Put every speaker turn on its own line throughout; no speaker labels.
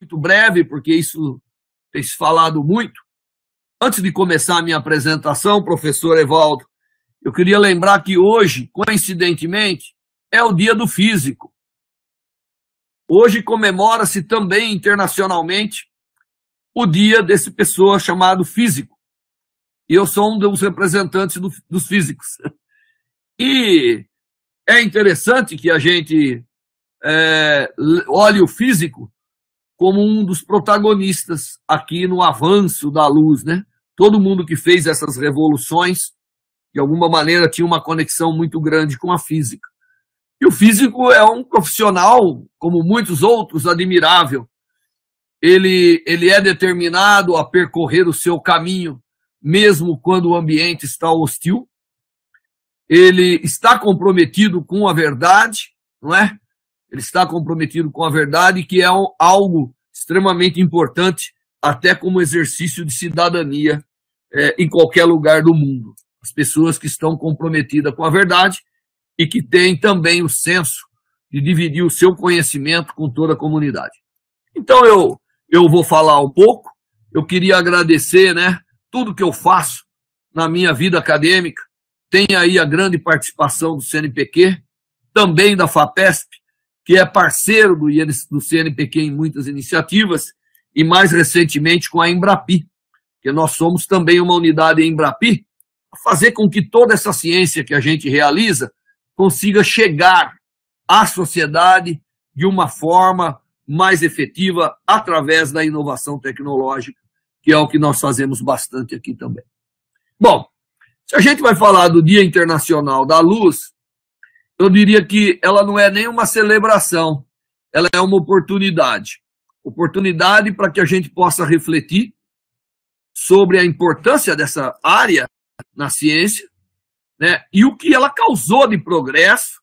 muito breve, porque isso tem se falado muito. Antes de começar a minha apresentação, professor Evaldo, eu queria lembrar que hoje, coincidentemente, é o Dia do Físico. Hoje comemora-se também internacionalmente o dia desse pessoa chamado físico. E eu sou um dos representantes dos físicos. E é interessante que a gente olhe o físico como um dos protagonistas aqui no avanço da luz, né? Todo mundo que fez essas revoluções, de alguma maneira, tinha uma conexão muito grande com a física. E o físico é um profissional, como muitos outros, admirável. Ele é determinado a percorrer o seu caminho, mesmo quando o ambiente está hostil. Ele está comprometido com a verdade, não é? Ele está comprometido com a verdade, que é algo extremamente importante, até como exercício de cidadania em qualquer lugar do mundo. As pessoas que estão comprometidas com a verdade e que têm também o senso de dividir o seu conhecimento com toda a comunidade. Então eu vou falar um pouco. Eu queria agradecer, né, tudo que eu faço na minha vida acadêmica. Tem aí a grande participação do CNPq, também da FAPESP, que é parceiro do CNPq em muitas iniciativas, e mais recentemente com a Embrapi, que nós somos também uma unidade em Embrapi, a fazer com que toda essa ciência que a gente realiza consiga chegar à sociedade de uma forma mais efetiva através da inovação tecnológica, que é o que nós fazemos bastante aqui também. Bom, se a gente vai falar do Dia Internacional da Luz, eu diria que ela não é nem uma celebração, ela é uma oportunidade. Oportunidade para que a gente possa refletir sobre a importância dessa área na ciência, né, e o que ela causou de progresso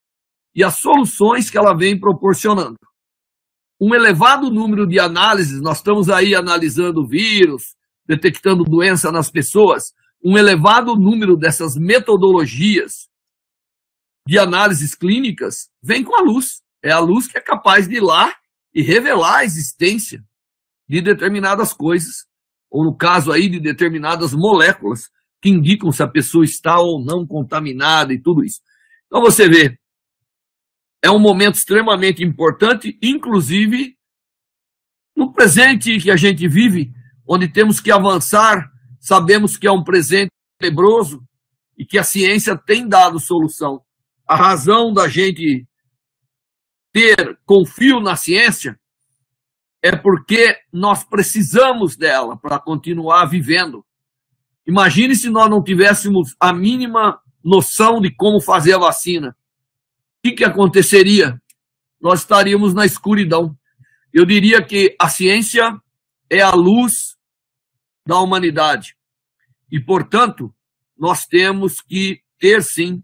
e as soluções que ela vem proporcionando. Um elevado número de análises, nós estamos aí analisando vírus, detectando doença nas pessoas, um elevado número dessas metodologias de análises clínicas vem com a luz. É a luz que é capaz de ir lá e revelar a existência de determinadas coisas, ou no caso aí de determinadas moléculas que indicam se a pessoa está ou não contaminada e tudo isso. Então você vê, é um momento extremamente importante, inclusive no presente que a gente vive, onde temos que avançar, sabemos que é um presente tenebroso e que a ciência tem dado solução. A razão da gente ter confio na ciência é porque nós precisamos dela para continuar vivendo. Imagine se nós não tivéssemos a mínima noção de como fazer a vacina. O que aconteceria? Nós estaríamos na escuridão. Eu diria que a ciência é a luz da humanidade. E, portanto, nós temos que ter, sim,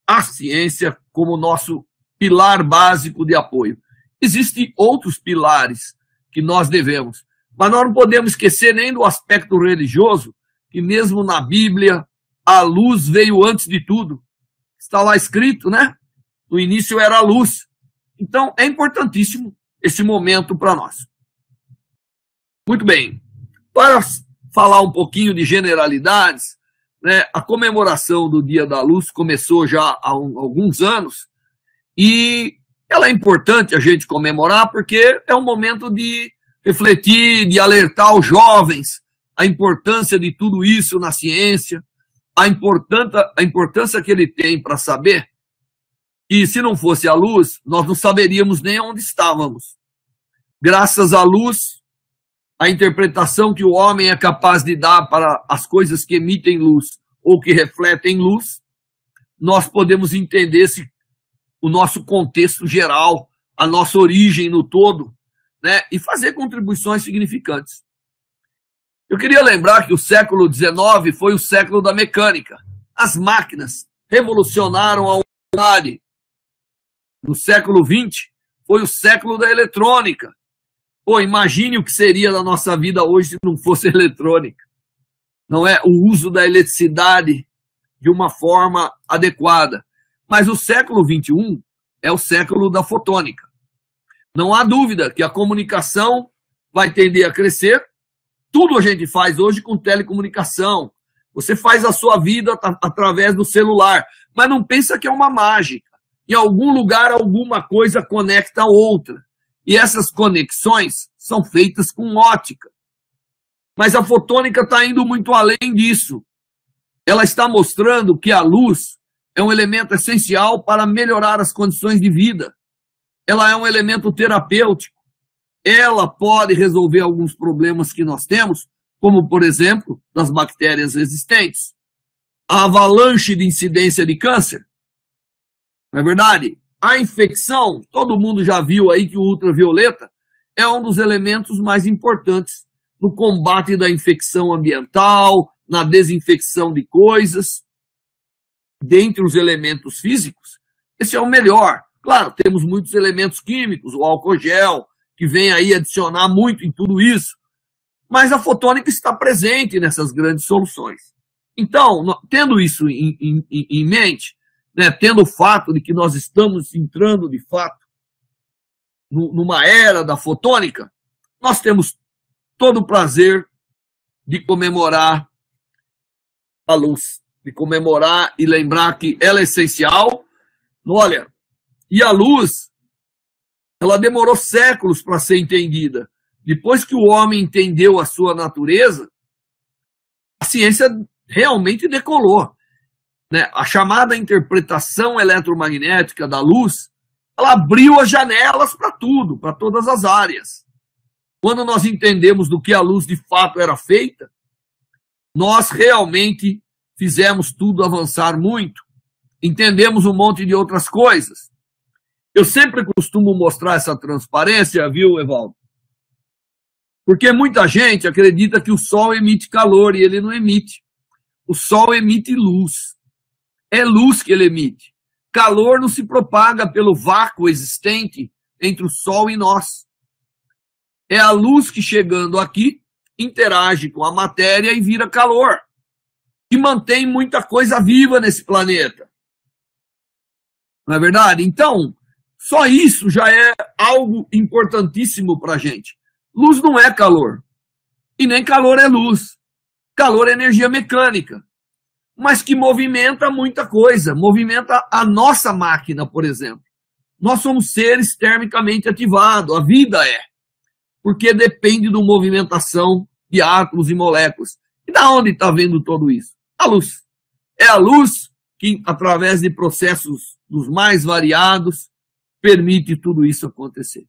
a ciência como nosso pilar básico de apoio. Existem outros pilares que nós devemos, mas nós não podemos esquecer nem do aspecto religioso, que mesmo na Bíblia, a luz veio antes de tudo. Está lá escrito, né? No início era a luz. Então, é importantíssimo esse momento para nós. Muito bem. Para falar um pouquinho de generalidades, né, a comemoração do Dia da Luz começou já há alguns anos e ela é importante a gente comemorar porque é um momento de refletir, de alertar os jovens a importância de tudo isso na ciência, a importância que ele tem para saber que se não fosse a luz, nós não saberíamos nem onde estávamos. Graças à luz, a interpretação que o homem é capaz de dar para as coisas que emitem luz ou que refletem luz, nós podemos entender o nosso contexto geral, a nossa origem no todo, né, e fazer contribuições significantes. Eu queria lembrar que o século XIX foi o século da mecânica. As máquinas revolucionaram a humanidade. No século XX foi o século da eletrônica. Pô, imagine o que seria da nossa vida hoje se não fosse eletrônica. Não é o uso da eletricidade de uma forma adequada. Mas o século XXI é o século da fotônica. Não há dúvida que a comunicação vai tender a crescer. Tudo a gente faz hoje com telecomunicação. Você faz a sua vida através do celular, mas não pensa que é uma mágica. Em algum lugar, alguma coisa conecta a outra. E essas conexões são feitas com ótica. Mas a fotônica está indo muito além disso. Ela está mostrando que a luz é um elemento essencial para melhorar as condições de vida. Ela é um elemento terapêutico. Ela pode resolver alguns problemas que nós temos, como, por exemplo, das bactérias resistentes. A avalanche de incidência de câncer. Não é verdade? A infecção, todo mundo já viu aí que o ultravioleta é um dos elementos mais importantes no combate da infecção ambiental, na desinfecção de coisas. Dentre os elementos físicos, esse é o melhor. Claro, temos muitos elementos químicos, o álcool gel, que vem aí adicionar muito em tudo isso. Mas a fotônica está presente nessas grandes soluções. Então, tendo isso em mente, né, tendo o fato de que nós estamos entrando, de fato, numa era da fotônica, nós temos todo o prazer de comemorar a luz, de comemorar e lembrar que ela é essencial. Olha, e a luz, ela demorou séculos para ser entendida. Depois que o homem entendeu a sua natureza, a ciência realmente decolou. Né? A chamada interpretação eletromagnética da luz, ela abriu as janelas para tudo, para todas as áreas. Quando nós entendemos do que a luz de fato era feita, nós realmente fizemos tudo avançar muito. Entendemos um monte de outras coisas. Eu sempre costumo mostrar essa transparência, viu, Evaldo? Porque muita gente acredita que o Sol emite calor e ele não emite. O Sol emite luz. É luz que ele emite. Calor não se propaga pelo vácuo existente entre o Sol e nós. É a luz que, chegando aqui, interage com a matéria e vira calor, que mantém muita coisa viva nesse planeta. Não é verdade? Então, só isso já é algo importantíssimo para a gente. Luz não é calor. E nem calor é luz. Calor é energia mecânica. Mas que movimenta muita coisa. Movimenta a nossa máquina, por exemplo. Nós somos seres termicamente ativados. A vida é. Porque depende da movimentação de átomos e moléculas. E da onde está vendo tudo isso? A luz. É a luz que, através de processos dos mais variados, permite tudo isso acontecer.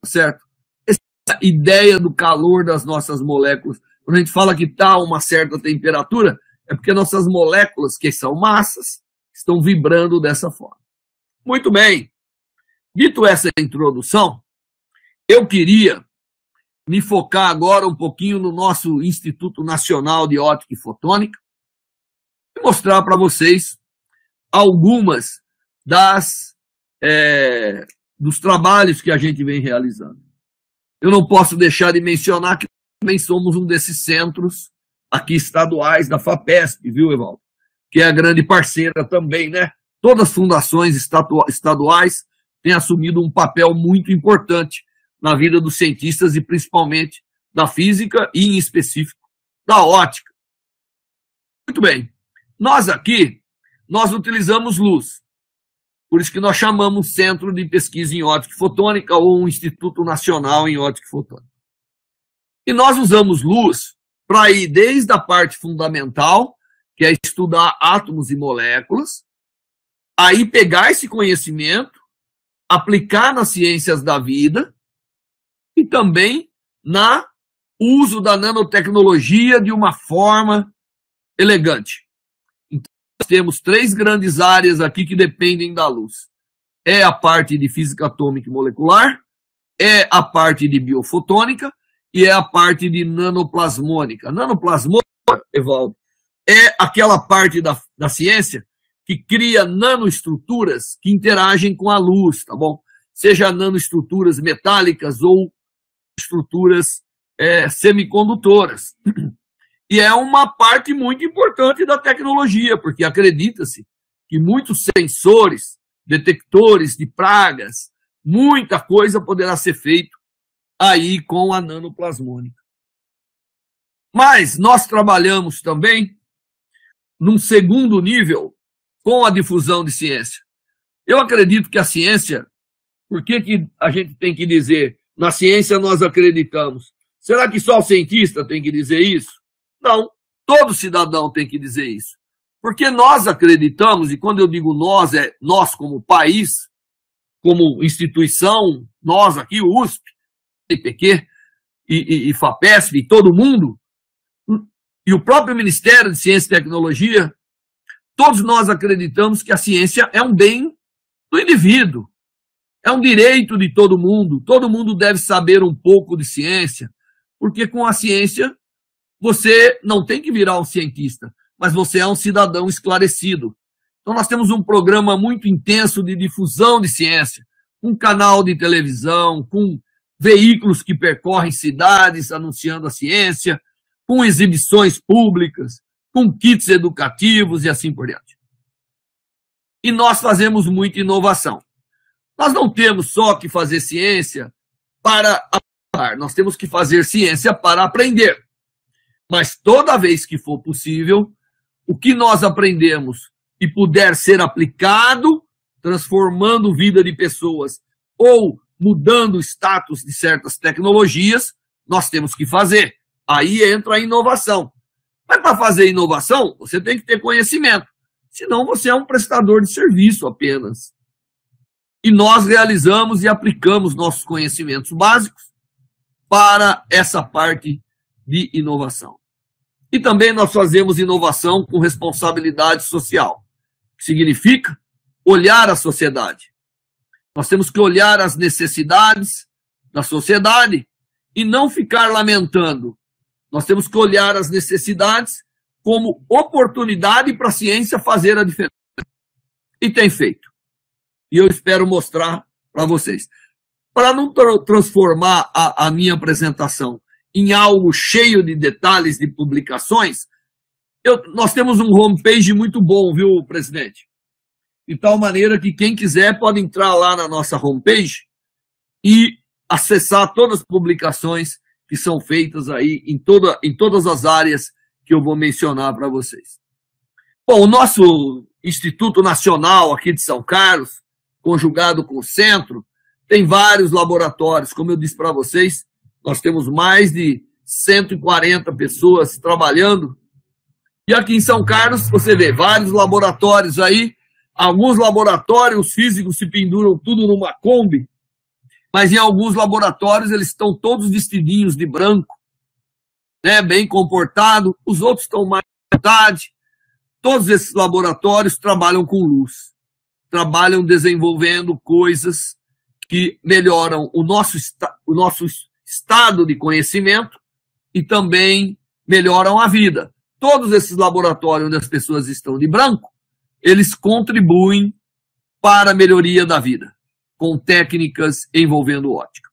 Certo? Essa ideia do calor das nossas moléculas, quando a gente fala que está a uma certa temperatura, é porque nossas moléculas, que são massas, estão vibrando dessa forma. Muito bem. Dito essa introdução, eu queria me focar agora um pouquinho no nosso Instituto Nacional de Ótica e Fotônica e mostrar para vocês algumas dos trabalhos que a gente vem realizando. Eu não posso deixar de mencionar que também somos um desses centros aqui estaduais da FAPESP, viu, Evaldo? Que é a grande parceira também, né? Todas as fundações estaduais têm assumido um papel muito importante na vida dos cientistas e principalmente da física e, em específico, da ótica. Muito bem. Nós aqui, nós utilizamos luz. Por isso que nós chamamos Centro de Pesquisa em Ótica e Fotônica ou um Instituto Nacional em Ótica e Fotônica. E nós usamos luz para ir desde a parte fundamental, que é estudar átomos e moléculas, aí pegar esse conhecimento, aplicar nas ciências da vida e também no uso da nanotecnologia de uma forma elegante. Então, nós temos 3 grandes áreas aqui que dependem da luz. É a parte de física atômica e molecular, é a parte de biofotônica e é a parte de nanoplasmônica. Nanoplasmônica, Evaldo, é aquela parte da ciência que cria nanoestruturas que interagem com a luz, tá bom? Seja nanoestruturas metálicas ou estruturas semicondutoras. E é uma parte muito importante da tecnologia, porque acredita-se que muitos sensores, detectores de pragas, muita coisa poderá ser feito aí com a nanoplasmônica. Mas nós trabalhamos também num segundo nível com a difusão de ciência. Eu acredito que a ciência, por que a gente tem que dizer, na ciência nós acreditamos? Será que só o cientista tem que dizer isso? Não, todo cidadão tem que dizer isso. Porque nós acreditamos, e quando eu digo nós, é nós como país, como instituição, nós aqui, o USP, IPQ e FAPESP, e todo mundo, e o próprio Ministério de Ciência e Tecnologia, todos nós acreditamos que a ciência é um bem do indivíduo, é um direito de todo mundo deve saber um pouco de ciência, porque com a ciência você não tem que virar um cientista, mas você é um cidadão esclarecido. Então nós temos um programa muito intenso de difusão de ciência, um canal de televisão, com veículos que percorrem cidades anunciando a ciência, com exibições públicas, com kits educativos e assim por diante. E nós fazemos muita inovação. Nós não temos só que fazer ciência para aprender, nós temos que fazer ciência para aprender. Mas toda vez que for possível, o que nós aprendemos e puder ser aplicado, transformando a vida de pessoas ou mudando o status de certas tecnologias, nós temos que fazer. Aí entra a inovação. Mas para fazer inovação, você tem que ter conhecimento. Senão você é um prestador de serviço apenas. E nós realizamos e aplicamos nossos conhecimentos básicos para essa parte de inovação. E também nós fazemos inovação com responsabilidade social, que significa olhar a sociedade. Nós temos que olhar as necessidades da sociedade e não ficar lamentando. Nós temos que olhar as necessidades como oportunidade para a ciência fazer a diferença. E tem feito. E eu espero mostrar para vocês. Para não transformar a minha apresentação em algo cheio de detalhes de publicações, nós temos um homepage muito bom, viu, presidente? De tal maneira que quem quiser pode entrar lá na nossa homepage e acessar todas as publicações que são feitas aí em todas as áreas que eu vou mencionar para vocês. Bom, o nosso Instituto Nacional aqui de São Carlos, conjugado com o centro, tem vários laboratórios. Como eu disse para vocês, nós temos mais de 140 pessoas trabalhando. E aqui em São Carlos, você vê vários laboratórios aí. Alguns laboratórios físicos se penduram tudo numa Kombi, mas em alguns laboratórios eles estão todos vestidinhos de branco, né, bem comportado. Os outros estão mais à vontade. Todos esses laboratórios trabalham com luz, trabalham desenvolvendo coisas que melhoram o nosso estado de conhecimento e também melhoram a vida. Todos esses laboratórios onde as pessoas estão de branco, eles contribuem para a melhoria da vida, com técnicas envolvendo ótica.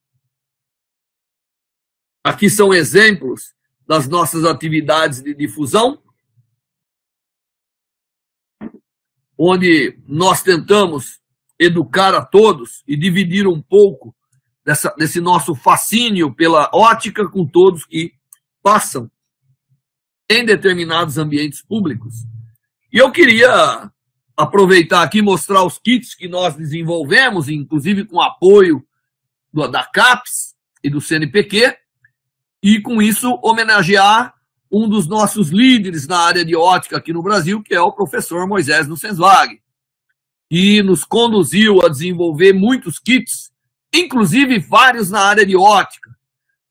Aqui são exemplos das nossas atividades de difusão, onde nós tentamos educar a todos e dividir um pouco desse nosso fascínio pela ótica com todos que passam em determinados ambientes públicos. E eu queria aproveitar aqui e mostrar os kits que nós desenvolvemos, inclusive com apoio da CAPES e do CNPq, e com isso homenagear um dos nossos líderes na área de ótica aqui no Brasil, que é o professor Moisés Nussenswag, e nos conduziu a desenvolver muitos kits, inclusive vários na área de ótica,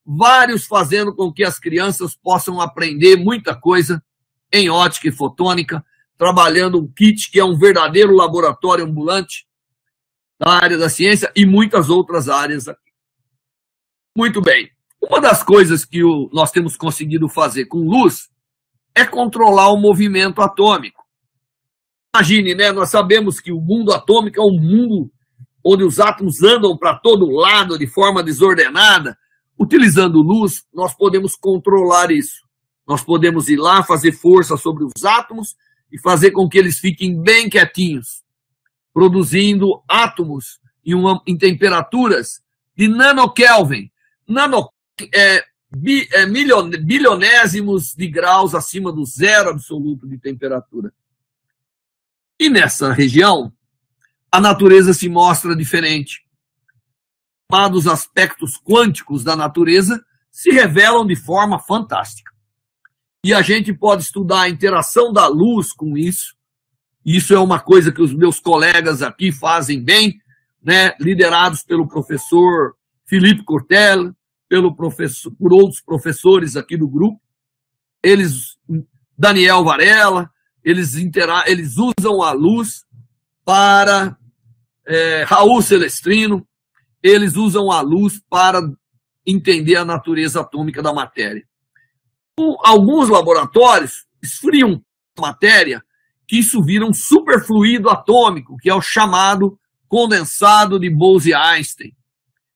vários fazendo com que as crianças possam aprender muita coisa em ótica e fotônica, trabalhando um kit que é um verdadeiro laboratório ambulante da área da ciência e muitas outras áreas aqui. Muito bem. Uma das coisas que nós temos conseguido fazer com luz é controlar o movimento atômico. Imagine, né? Nós sabemos que o mundo atômico é um mundo onde os átomos andam para todo lado de forma desordenada. Utilizando luz, nós podemos controlar isso. Nós podemos ir lá, fazer força sobre os átomos e fazer com que eles fiquem bem quietinhos, produzindo átomos em temperaturas de nanokelvin. bilionésimos de graus acima do zero absoluto de temperatura. E nessa região, a natureza se mostra diferente. Os aspectos quânticos da natureza se revelam de forma fantástica. E a gente pode estudar a interação da luz com isso. Isso é uma coisa que os meus colegas aqui fazem bem, né? Liderados pelo professor Felipe Cortella, por outros professores aqui do grupo. Daniel Varela, eles usam a luz para Raul Celestrino, eles usam a luz para entender a natureza atômica da matéria. Alguns laboratórios esfriam a matéria, que isso vira um superfluido atômico, que é o chamado condensado de Bose-Einstein.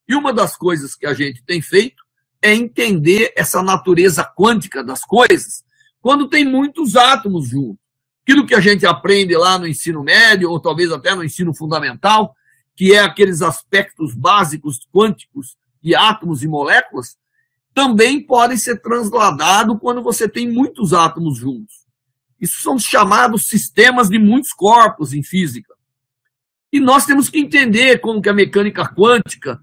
E uma das coisas que a gente tem feito é entender essa natureza quântica das coisas quando tem muitos átomos juntos. Aquilo que a gente aprende lá no ensino médio, ou talvez até no ensino fundamental, que é aqueles aspectos básicos quânticos de átomos e moléculas, também podem ser transladados quando você tem muitos átomos juntos. Isso são chamados sistemas de muitos corpos em física. E nós temos que entender como que a mecânica quântica,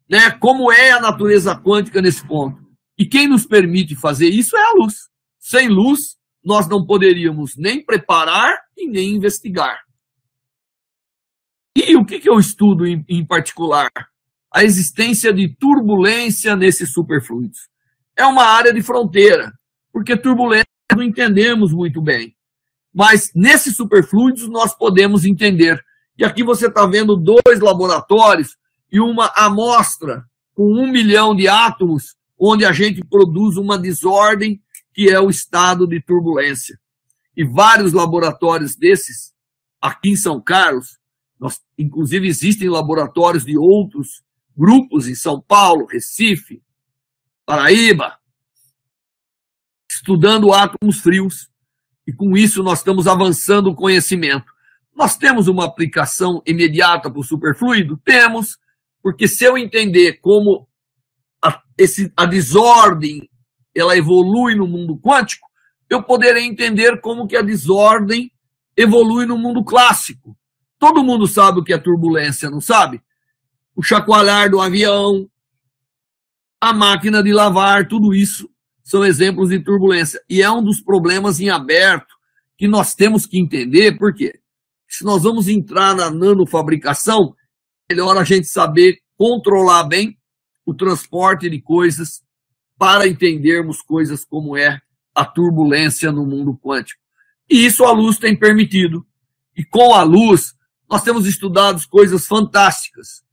né, como é a natureza quântica nesse ponto. E quem nos permite fazer isso é a luz. Sem luz, nós não poderíamos nem preparar e nem investigar. E o que eu estudo em particular? A existência de turbulência nesses superfluidos. É uma área de fronteira, porque turbulência não entendemos muito bem. Mas nesses superfluidos nós podemos entender. E aqui você está vendo 2 laboratórios e uma amostra com 1 milhão de átomos, onde a gente produz uma desordem que é o estado de turbulência. E vários laboratórios desses, aqui em São Carlos, inclusive existem laboratórios de outros grupos em São Paulo, Recife, Paraíba, estudando átomos frios, e com isso nós estamos avançando o conhecimento. Nós temos uma aplicação imediata para o superfluido? Temos, porque se eu entender como a desordem ela evolui no mundo quântico, eu poderei entender como que a desordem evolui no mundo clássico. Todo mundo sabe o que é turbulência, não sabe? O chacoalhar do avião, a máquina de lavar, tudo isso são exemplos de turbulência. E é um dos problemas em aberto que nós temos que entender, por quê? Se nós vamos entrar na nanofabricação, é melhor a gente saber controlar bem o transporte de coisas para entendermos coisas como é a turbulência no mundo quântico. E isso a luz tem permitido. E com a luz, nós temos estudado coisas fantásticas,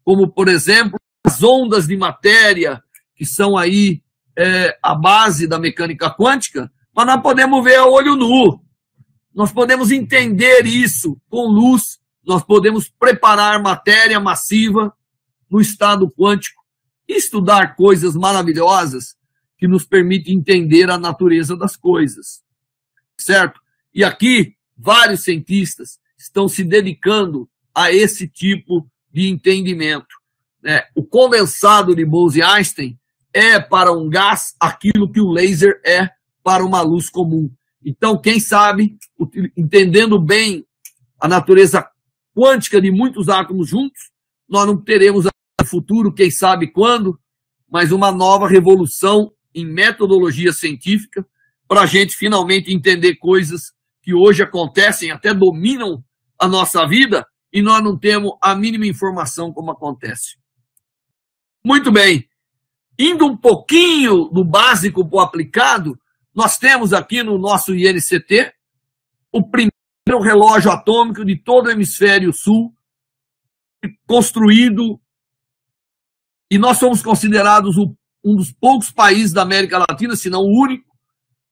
como, por exemplo, as ondas de matéria, que são aí a base da mecânica quântica, mas nós podemos ver a olho nu. Nós podemos entender isso com luz, nós podemos preparar matéria massiva no estado quântico e estudar coisas maravilhosas que nos permitem entender a natureza das coisas, certo? E aqui, vários cientistas estão se dedicando a esse tipo de entendimento. O condensado de Bose-Einstein é para um gás aquilo que o laser é para uma luz comum. Então, quem sabe, entendendo bem a natureza quântica de muitos átomos juntos, nós não teremos no futuro, quem sabe quando, mas uma nova revolução em metodologia científica para a gente finalmente entender coisas que hoje acontecem, até dominam a nossa vida e nós não temos a mínima informação como acontece. Muito bem. Indo um pouquinho do básico para o aplicado, nós temos aqui no nosso INCT o primeiro relógio atômico de todo o hemisfério sul, construído, e nós somos considerados um dos poucos países da América Latina, se não o único,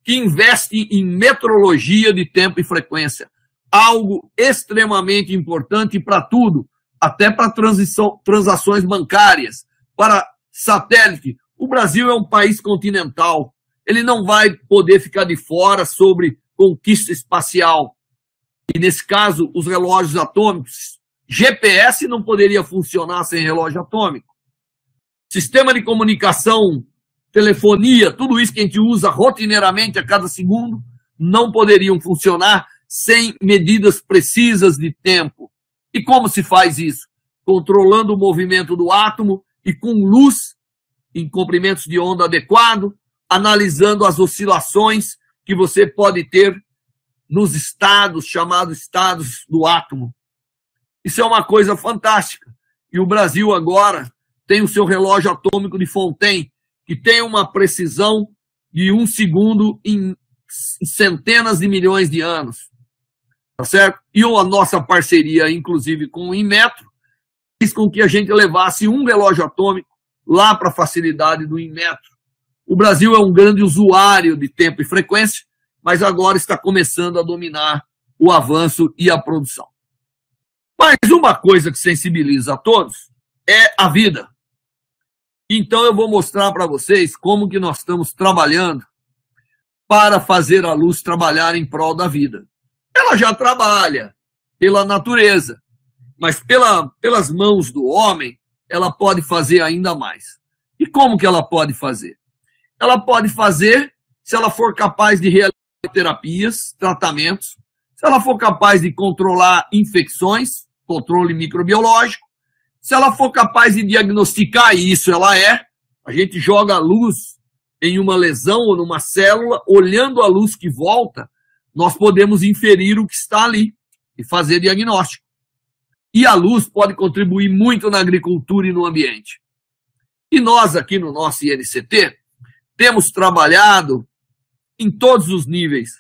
que investe em metrologia de tempo e frequência. Algo extremamente importante para tudo, até para transações bancárias, para satélite. O Brasil é um país continental. Ele não vai poder ficar de fora sobre conquista espacial. E, nesse caso, os relógios atômicos. GPS não poderia funcionar sem relógio atômico. sistema de comunicação, telefonia, tudo isso que a gente usa rotineiramente a cada segundo, não poderiam funcionar sem medidas precisas de tempo. E como se faz isso? Controlando o movimento do átomo e com luz em comprimentos de onda adequado, analisando as oscilações que você pode ter nos estados, chamados estados do átomo. Isso é uma coisa fantástica. E o Brasil agora tem o seu relógio atômico de Fontaine, que tem uma precisão de 1 segundo em centenas de milhões de anos. Tá certo? E a nossa parceria, inclusive, com o Inmetro, fez com que a gente levasse um relógio atômico lá para a facilidade do Inmetro. O Brasil é um grande usuário de tempo e frequência, mas agora está começando a dominar o avanço e a produção. Mas uma coisa que sensibiliza a todos é a vida. Então eu vou mostrar para vocês como que nós estamos trabalhando para fazer a luz trabalhar em prol da vida. Ela já trabalha pela natureza, mas pelas mãos do homem, ela pode fazer ainda mais. E como que ela pode fazer? Ela pode fazer se ela for capaz de realizar terapias, tratamentos, se ela for capaz de controlar infecções, controle microbiológico, se ela for capaz de diagnosticar, e isso ela é, a gente joga a luz em uma lesão ou numa célula, olhando a luz que volta, nós podemos inferir o que está ali e fazer diagnóstico. E a luz pode contribuir muito na agricultura e no ambiente. E nós aqui no nosso INCT temos trabalhado em todos os níveis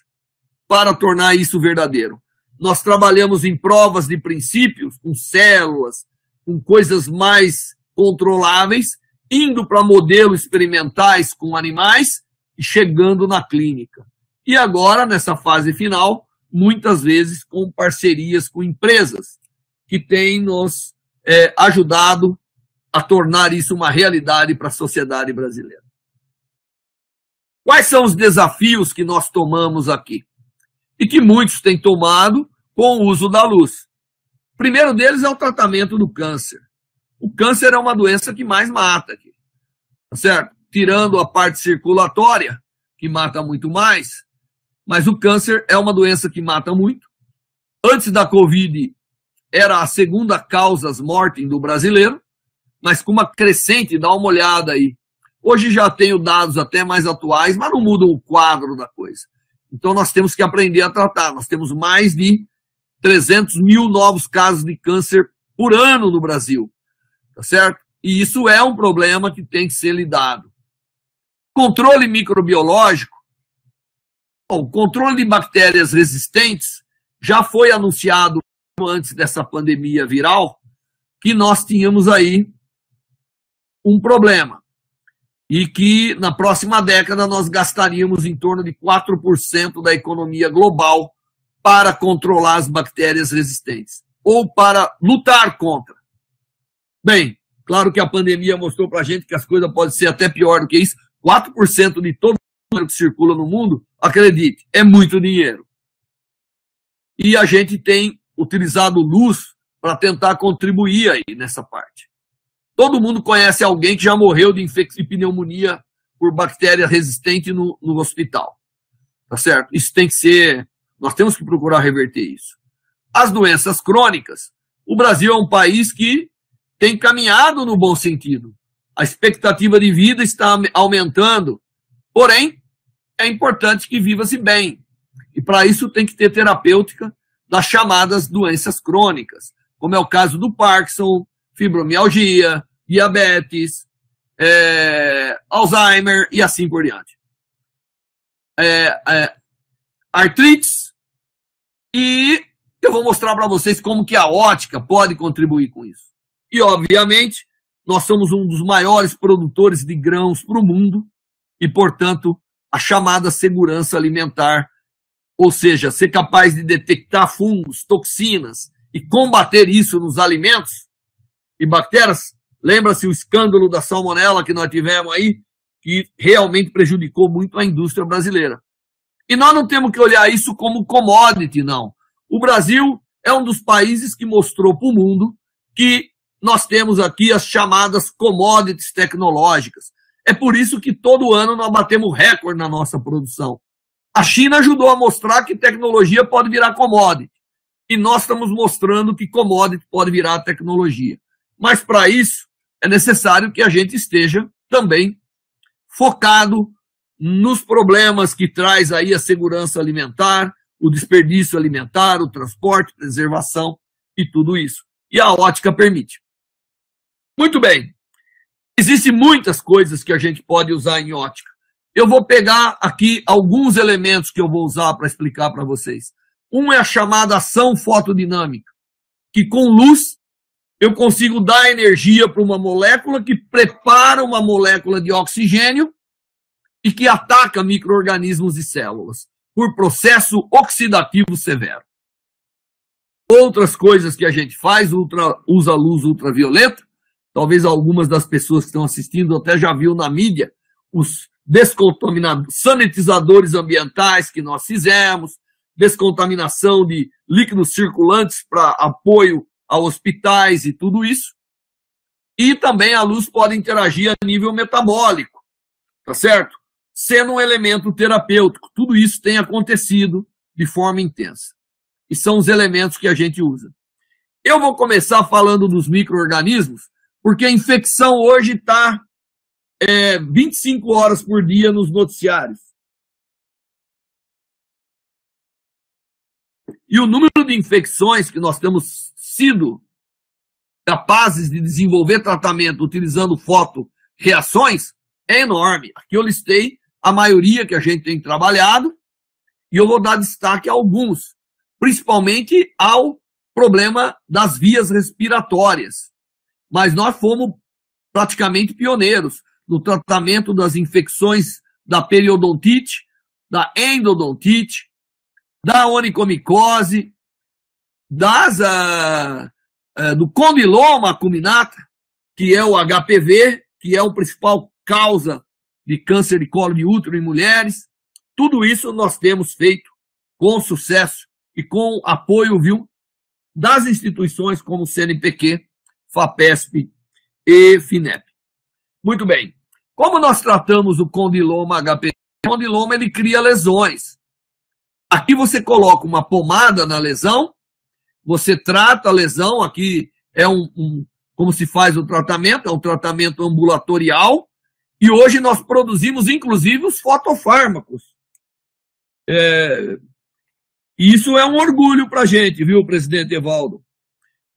para tornar isso verdadeiro. Nós trabalhamos em provas de princípios, com células, com coisas mais controláveis, indo para modelos experimentais com animais e chegando na clínica. E agora, nessa fase final, muitas vezes com parcerias com empresas que têm nos ajudado a tornar isso uma realidade para a sociedade brasileira. Quais são os desafios que nós tomamos aqui? E que muitos têm tomado com o uso da luz. O primeiro deles é o tratamento do câncer. O câncer é uma doença que mais mata aqui, certo? Tirando a parte circulatória, que mata muito mais, mas o câncer é uma doença que mata muito. Antes da Covid, era a segunda causa mortem do brasileiro, mas com uma crescente, dá uma olhada aí. Hoje já tenho dados até mais atuais, mas não mudam o quadro da coisa. Então nós temos que aprender a tratar. Nós temos mais de 300 mil novos casos de câncer por ano no Brasil, tá certo? E isso é um problema que tem que ser lidado. Controle microbiológico. Bom, o controle de bactérias resistentes já foi anunciado antes dessa pandemia viral, que nós tínhamos aí um problema. E que na próxima década nós gastaríamos em torno de 4% da economia global para controlar as bactérias resistentes, ou para lutar contra. Bem, claro que a pandemia mostrou para a gente que as coisas podem ser até pior do que isso. 4% de todo o dinheiro que circula no mundo, acredite, é muito dinheiro. E a gente tem utilizado luz para tentar contribuir aí nessa parte. Todo mundo conhece alguém que já morreu de pneumonia por bactéria resistente no hospital. Tá certo? Isso tem que ser... Nós temos que procurar reverter isso. As doenças crônicas. O Brasil é um país que tem caminhado no bom sentido. A expectativa de vida está aumentando. Porém, é importante que viva-se bem. E para isso tem que ter terapêutica das chamadas doenças crônicas, como é o caso do Parkinson, fibromialgia, diabetes, Alzheimer e assim por diante. Artrites, e eu vou mostrar para vocês como que a ótica pode contribuir com isso. E, obviamente, nós somos um dos maiores produtores de grãos para o mundo e, portanto, a chamada segurança alimentar, ou seja, ser capaz de detectar fungos, toxinas e combater isso nos alimentos e bactérias. Lembra-se o escândalo da salmonela que nós tivemos aí, que realmente prejudicou muito a indústria brasileira. E nós não temos que olhar isso como commodity, não. O Brasil é um dos países que mostrou para o mundo que nós temos aqui as chamadas commodities tecnológicas. É por isso que todo ano nós batemos recorde na nossa produção. A China ajudou a mostrar que tecnologia pode virar commodity. E nós estamos mostrando que commodity pode virar tecnologia. Mas para isso é necessário que a gente esteja também focado nos problemas que traz aí a segurança alimentar, o desperdício alimentar, o transporte, preservação e tudo isso. E a ótica permite. Muito bem. Existem muitas coisas que a gente pode usar em ótica. Eu vou pegar aqui alguns elementos que eu vou usar para explicar para vocês. Um é a chamada ação fotodinâmica, que com luz eu consigo dar energia para uma molécula que prepara uma molécula de oxigênio e que ataca micro-organismos e células por processo oxidativo severo. Outras coisas que a gente faz, usa luz ultravioleta, talvez algumas das pessoas que estão assistindo até já viu na mídia, os sanitizadores ambientais que nós fizemos, descontaminação de líquidos circulantes para apoio a hospitais e tudo isso. E também a luz pode interagir a nível metabólico, tá certo? Sendo um elemento terapêutico. Tudo isso tem acontecido de forma intensa. E são os elementos que a gente usa. Eu vou começar falando dos micro-organismos, porque a infecção hoje está 25 horas por dia nos noticiários. E o número de infecções que nós temos sido capazes de desenvolver tratamento utilizando fotoreações é enorme. Aqui eu listei a maioria que a gente tem trabalhado e eu vou dar destaque a alguns, principalmente ao problema das vias respiratórias. Mas nós fomos praticamente pioneiros no tratamento das infecções da periodontite, da endodontite, da onicomicose, do condiloma acuminata, que é o HPV, que é a principal causa de câncer de colo de útero em mulheres. Tudo isso nós temos feito com sucesso e com apoio, das instituições como o CNPq, FAPESP e FINEP. Muito bem. Como nós tratamos o condiloma HPV? O condiloma ele cria lesões. Aqui você coloca uma pomada na lesão, você trata a lesão, aqui é como se faz o tratamento, é um tratamento ambulatorial, e hoje nós produzimos, inclusive, os fotofármacos. Isso é um orgulho para a gente, presidente Evaldo?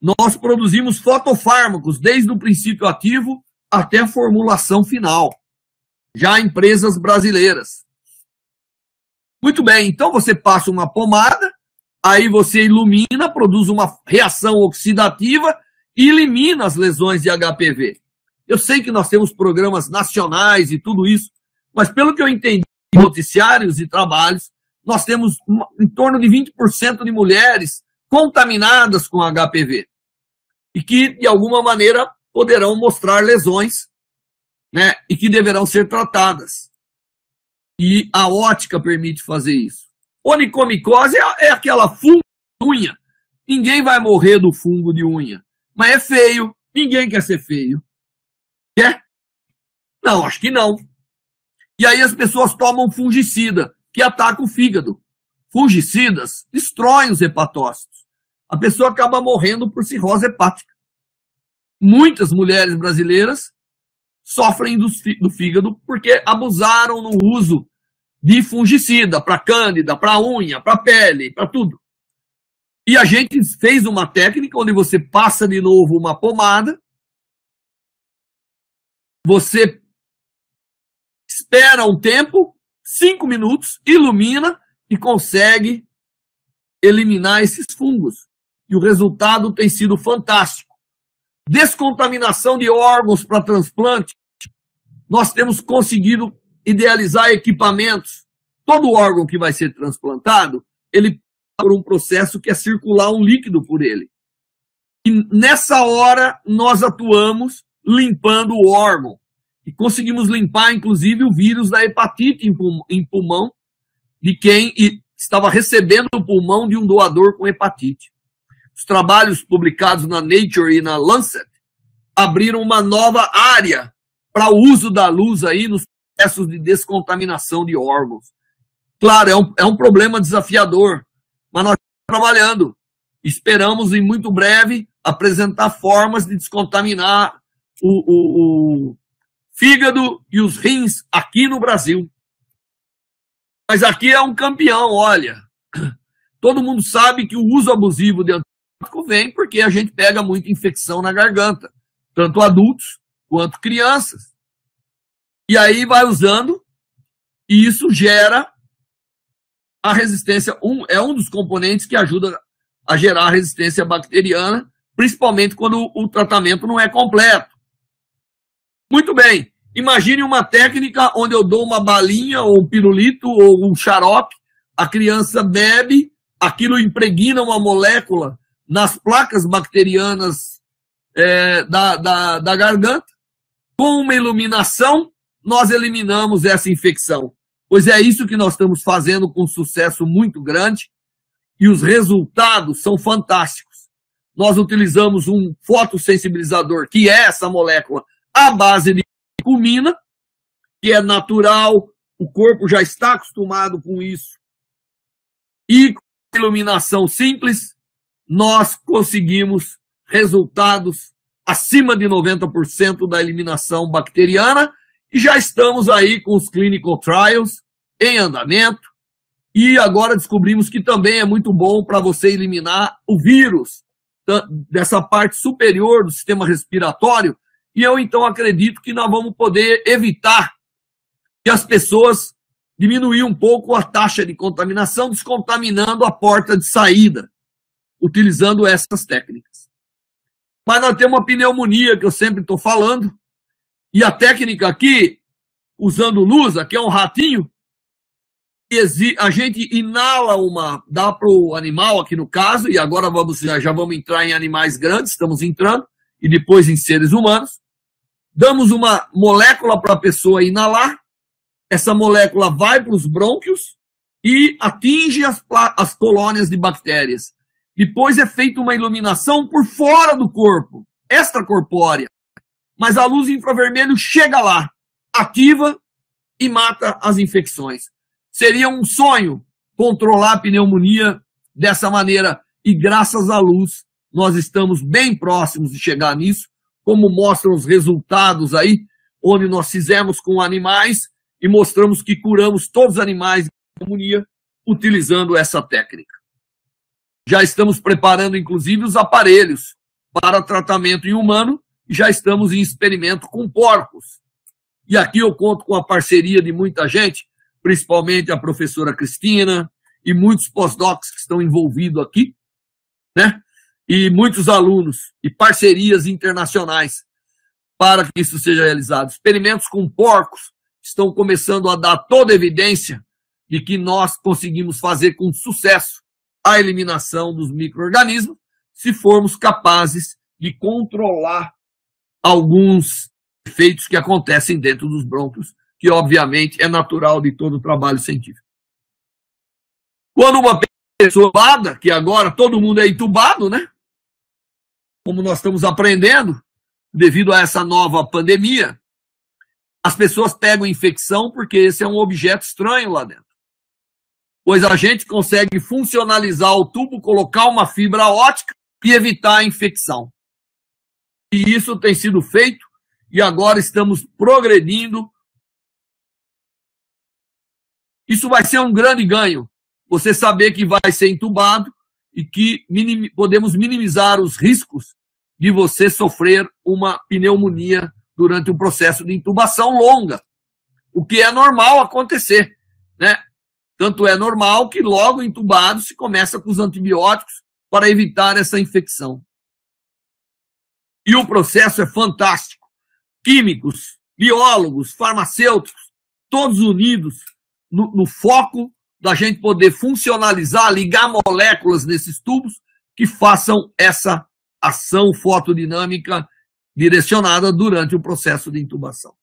Nós produzimos fotofármacos desde o princípio ativo até a formulação final, já em empresas brasileiras. Muito bem, então você passa uma pomada, aí você ilumina, produz uma reação oxidativa e elimina as lesões de HPV. Eu sei que nós temos programas nacionais e tudo isso, mas pelo que eu entendi em noticiários e trabalhos, nós temos em torno de 20% de mulheres contaminadas com HPV e que, de alguma maneira, poderão mostrar lesões, né, e que deverão ser tratadas. E a ótica permite fazer isso. Onicomicose é aquela fungo de unha. Ninguém vai morrer do fungo de unha. Mas é feio. Ninguém quer ser feio. Quer? Não, acho que não. E aí as pessoas tomam fungicida, que ataca o fígado. Fungicidas destroem os hepatócitos. A pessoa acaba morrendo por cirrose hepática. Muitas mulheres brasileiras sofrem do fígado porque abusaram no uso de fungicida para cândida, para unha, para pele, para tudo. E a gente fez uma técnica onde você passa de novo uma pomada, você espera um tempo, 5 minutos, ilumina e consegue eliminar esses fungos. E o resultado tem sido fantástico. Descontaminação de órgãos para transplante. Nós temos conseguido idealizar equipamentos. Todo órgão que vai ser transplantado, ele passa por um processo que é circular um líquido por ele. E nessa hora, nós atuamos limpando o órgão. E conseguimos limpar, inclusive, o vírus da hepatite em pulmão de quem estava recebendo o pulmão de um doador com hepatite. Os trabalhos publicados na Nature e na Lancet abriram uma nova área para o uso da luz aí nos processos de descontaminação de órgãos. Claro, é um problema desafiador, mas nós estamos trabalhando. Esperamos, em muito breve, apresentar formas de descontaminar o fígado e os rins aqui no Brasil. Mas aqui é um campeão, olha. Todo mundo sabe que o uso abusivo de antibiótico vem porque a gente pega muita infecção na garganta, tanto adultos quanto crianças. E aí vai usando, e isso gera a resistência. É um dos componentes que ajuda a gerar a resistência bacteriana, principalmente quando o tratamento não é completo. Muito bem, imagine uma técnica onde eu dou uma balinha, ou um pirulito, ou um xarope, a criança bebe, aquilo impregna uma molécula nas placas bacterianas da garganta. Com uma iluminação, nós eliminamos essa infecção. Pois é isso que nós estamos fazendo com sucesso muito grande, e os resultados são fantásticos. Nós utilizamos um fotossensibilizador, que é essa molécula à base de curcumina, que é natural, o corpo já está acostumado com isso. E com iluminação simples, nós conseguimos resultados acima de 90% da eliminação bacteriana, e já estamos aí com os clinical trials em andamento, e agora descobrimos que também é muito bom para você eliminar o vírus dessa parte superior do sistema respiratório, e eu então acredito que nós vamos poder evitar que as pessoas diminuir um pouco a taxa de contaminação, descontaminando a porta de saída, utilizando essas técnicas. Mas nós temos uma pneumonia, que eu sempre estou falando, e a técnica aqui, usando luz, aqui é um ratinho, a gente inala dá para o animal aqui no caso, e agora já vamos entrar em animais grandes, estamos entrando, e depois em seres humanos. Damos uma molécula para a pessoa inalar, essa molécula vai para os brônquios e atinge as colônias de bactérias. Depois é feita uma iluminação por fora do corpo, extracorpórea, mas a luz infravermelho chega lá, ativa e mata as infecções. Seria um sonho controlar a pneumonia dessa maneira, e graças à luz nós estamos bem próximos de chegar nisso, como mostram os resultados aí, onde nós fizemos com animais e mostramos que curamos todos os animais de pneumonia utilizando essa técnica. Já estamos preparando, inclusive, os aparelhos para tratamento em humano, e já estamos em experimento com porcos. E aqui eu conto com a parceria de muita gente, principalmente a professora Cristina e muitos pós-docs que estão envolvidos aqui, né? E muitos alunos e parcerias internacionais para que isso seja realizado. Experimentos com porcos estão começando a dar toda a evidência de que nós conseguimos fazer com sucesso a eliminação dos micro-organismos se formos capazes de controlar alguns efeitos que acontecem dentro dos brônquios, que obviamente é natural de todo o trabalho científico. Quando uma pessoa entubada, que agora todo mundo é entubado, né? Como nós estamos aprendendo, devido a essa nova pandemia, as pessoas pegam infecção porque esse é um objeto estranho lá dentro. Pois a gente consegue funcionalizar o tubo, colocar uma fibra óptica e evitar a infecção. E isso tem sido feito, e agora estamos progredindo. Isso vai ser um grande ganho, você saber que vai ser entubado e que podemos minimizar os riscos de você sofrer uma pneumonia durante um processo de intubação longa, o que é normal acontecer, né? Tanto é normal que logo entubado se começa com os antibióticos para evitar essa infecção. E o processo é fantástico. Químicos, biólogos, farmacêuticos, todos unidos no foco da gente poder funcionalizar, ligar moléculas nesses tubos que façam essa ação fotodinâmica direcionada durante o processo de intubação.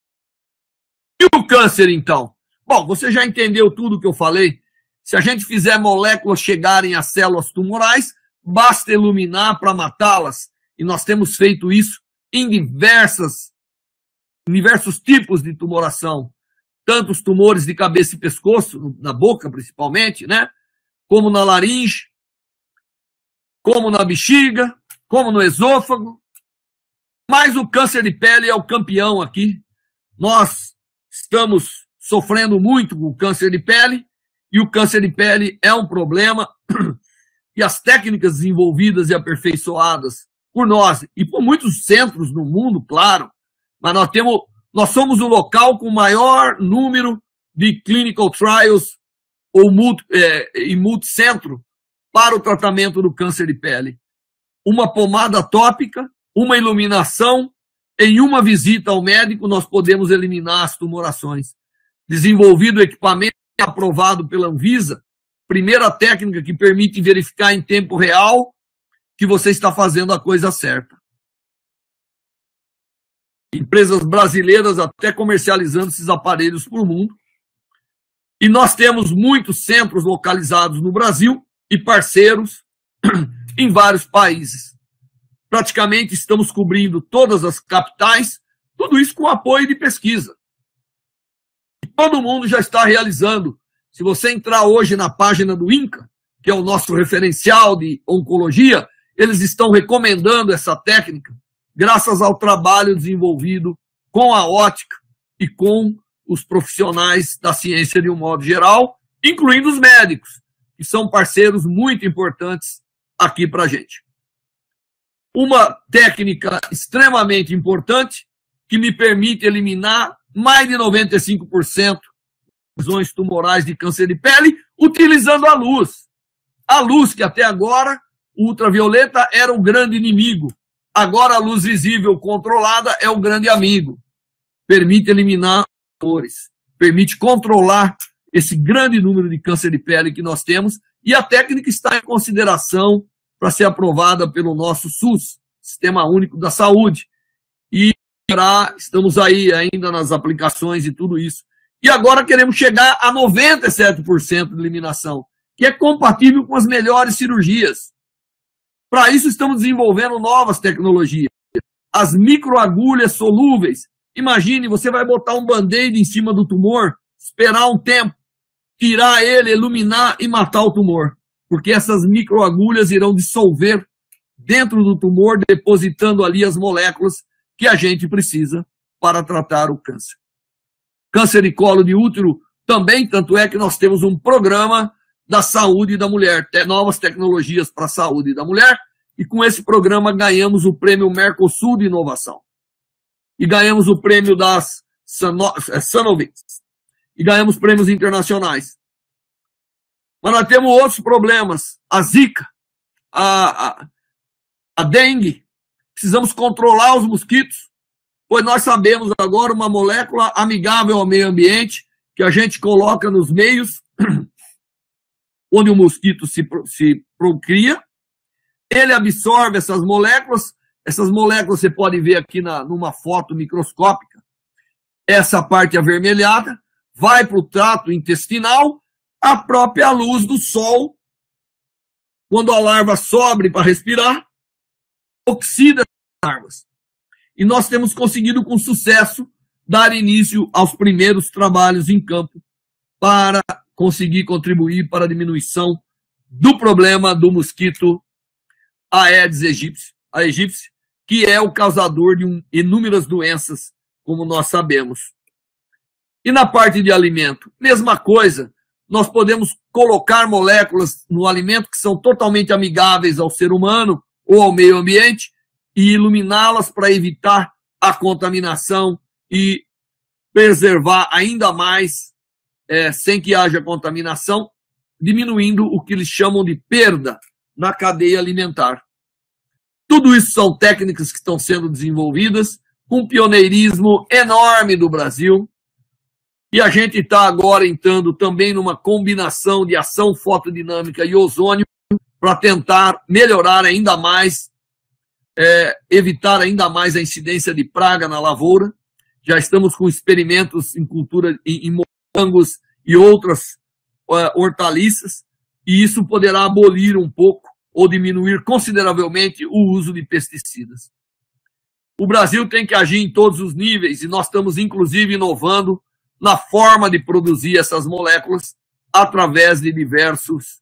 E o câncer, então? Bom, você já entendeu tudo que eu falei. Se a gente fizer moléculas chegarem às células tumorais, basta iluminar para matá-las. E nós temos feito isso em diversos tipos de tumoração, tanto os tumores de cabeça e pescoço, na boca principalmente, né? Como na laringe, como na bexiga, como no esôfago. Mas o câncer de pele é o campeão aqui. Nós estamos sofrendo muito com o câncer de pele, e o câncer de pele é um problema, e as técnicas desenvolvidas e aperfeiçoadas por nós e por muitos centros no mundo, claro, mas nós somos o local com o maior número de clinical trials e multicentro para o tratamento do câncer de pele. Uma pomada tópica, uma iluminação, em uma visita ao médico nós podemos eliminar as tumorações. Desenvolvido equipamento aprovado pela Anvisa, primeira técnica que permite verificar em tempo real que você está fazendo a coisa certa. Empresas brasileiras até comercializando esses aparelhos para o mundo. E nós temos muitos centros localizados no Brasil e parceiros em vários países. Praticamente estamos cobrindo todas as capitais, tudo isso com apoio de pesquisa. E todo mundo já está realizando. Se você entrar hoje na página do INCA, que é o nosso referencial de oncologia, eles estão recomendando essa técnica graças ao trabalho desenvolvido com a ótica e com os profissionais da ciência de um modo geral, incluindo os médicos, que são parceiros muito importantes aqui para a gente. Uma técnica extremamente importante que me permite eliminar mais de 95% das lesões tumorais de câncer de pele utilizando a luz. A luz que até agora, o ultravioleta, era o grande inimigo. Agora a luz visível controlada é o grande amigo. Permite eliminar tumores, permite controlar esse grande número de câncer de pele que nós temos, e a técnica está em consideração para ser aprovada pelo nosso SUS, Sistema Único da Saúde. E estamos aí ainda nas aplicações e tudo isso. E agora queremos chegar a 97% de eliminação, que é compatível com as melhores cirurgias. Para isso estamos desenvolvendo novas tecnologias. As microagulhas solúveis. Imagine, você vai botar um band-aid em cima do tumor, esperar um tempo, tirar ele, iluminar e matar o tumor. Porque essas microagulhas irão dissolver dentro do tumor, depositando ali as moléculas que a gente precisa para tratar o câncer. Câncer de colo de útero também, tanto é que nós temos um programa da saúde da mulher, novas tecnologias para a saúde da mulher, e com esse programa ganhamos o prêmio Mercosul de inovação. E ganhamos o prêmio das Sanovic. E ganhamos prêmios internacionais. Mas nós temos outros problemas. A zika, a dengue. Precisamos controlar os mosquitos, pois nós sabemos agora uma molécula amigável ao meio ambiente que a gente coloca nos meios onde o mosquito se procria. Ele absorve essas moléculas. Essas moléculas você pode ver aqui numa foto microscópica. Essa parte avermelhada vai para o trato intestinal, a própria luz do sol, quando a larva sobe para respirar, oxida as larvas. E nós temos conseguido com sucesso dar início aos primeiros trabalhos em campo para conseguir contribuir para a diminuição do problema do mosquito Aedes aegypti, que é o causador de inúmeras doenças, como nós sabemos. E na parte de alimento, mesma coisa, nós podemos colocar moléculas no alimento que são totalmente amigáveis ao ser humano ou ao meio ambiente e iluminá-las para evitar a contaminação e preservar ainda mais, sem que haja contaminação, diminuindo o que eles chamam de perda na cadeia alimentar. Tudo isso são técnicas que estão sendo desenvolvidas com pioneirismo enorme do Brasil. E a gente está agora entrando também numa combinação de ação fotodinâmica e ozônio para tentar melhorar ainda mais, evitar ainda mais a incidência de praga na lavoura. Já estamos com experimentos em cultura em morangos e outras hortaliças, e isso poderá abolir um pouco ou diminuir consideravelmente o uso de pesticidas. O Brasil tem que agir em todos os níveis e nós estamos, inclusive, inovando na forma de produzir essas moléculas através de diversos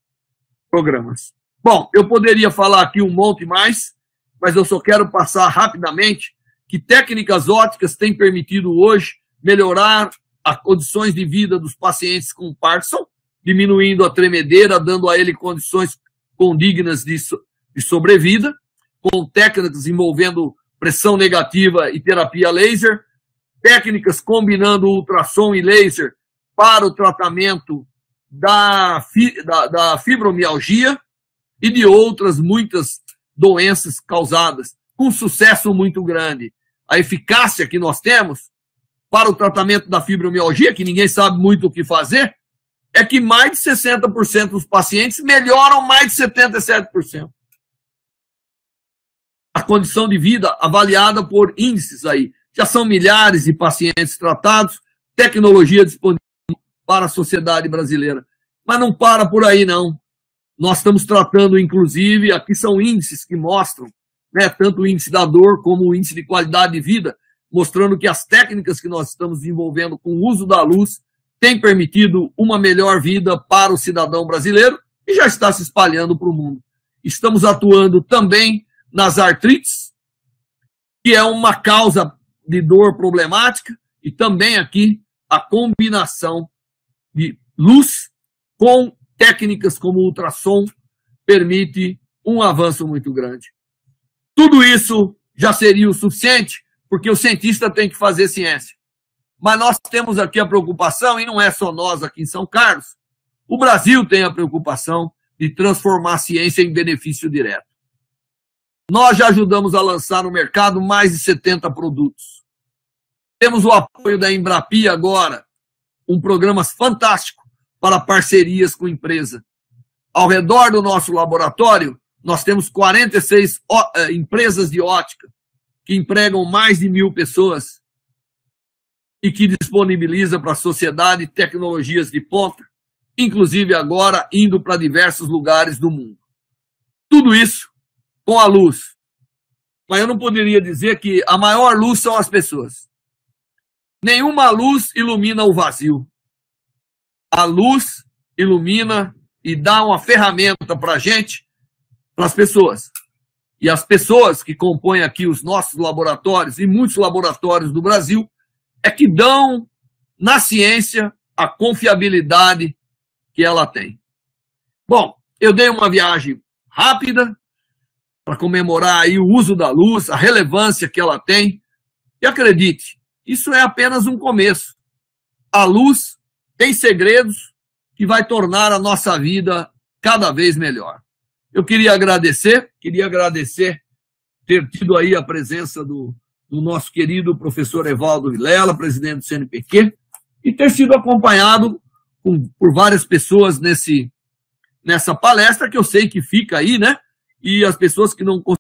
programas. Bom, eu poderia falar aqui um monte mais, mas eu só quero passar rapidamente que técnicas ópticas têm permitido hoje melhorar as condições de vida dos pacientes com Parkinson, diminuindo a tremedeira, dando a ele condições condignas de sobrevida, com técnicas envolvendo pressão negativa e terapia laser, técnicas combinando ultrassom e laser para o tratamento da fibromialgia e de outras muitas doenças causadas, com sucesso muito grande. A eficácia que nós temos para o tratamento da fibromialgia, que ninguém sabe muito o que fazer, é que mais de 60% dos pacientes melhoram mais de 77%. A condição de vida avaliada por índices aí. Já são milhares de pacientes tratados, tecnologia disponível para a sociedade brasileira. Mas não para por aí, não. Nós estamos tratando, inclusive, aqui são índices que mostram, né, tanto o índice da dor como o índice de qualidade de vida, mostrando que as técnicas que nós estamos desenvolvendo com o uso da luz têm permitido uma melhor vida para o cidadão brasileiro e já está se espalhando para o mundo. Estamos atuando também nas artrites, que é uma causa de dor problemática, e também aqui a combinação de luz com técnicas como ultrassom permite um avanço muito grande. Tudo isso já seria o suficiente, porque o cientista tem que fazer ciência. Mas nós temos aqui a preocupação, e não é só nós aqui em São Carlos, o Brasil tem a preocupação de transformar a ciência em benefício direto. Nós já ajudamos a lançar no mercado mais de 70 produtos. Temos o apoio da Embrapi agora, um programa fantástico para parcerias com empresa. Ao redor do nosso laboratório, nós temos 46 empresas de ótica que empregam mais de 1.000 pessoas e que disponibiliza para a sociedade tecnologias de ponta, inclusive agora indo para diversos lugares do mundo. Tudo isso com a luz. Mas eu não poderia dizer que a maior luz são as pessoas. Nenhuma luz ilumina o vazio. A luz ilumina e dá uma ferramenta para a gente, para as pessoas. E as pessoas que compõem aqui os nossos laboratórios e muitos laboratórios do Brasil é que dão na ciência a confiabilidade que ela tem. Bom, eu dei uma viagem rápida para comemorar aí o uso da luz, a relevância que ela tem. E acredite, isso é apenas um começo. A luz tem segredos que vai tornar a nossa vida cada vez melhor. Eu queria agradecer ter tido aí a presença do nosso querido professor Evaldo Vilela, presidente do CNPq, e ter sido acompanhado por várias pessoas nessa palestra, que eu sei que fica aí, né? E as pessoas que não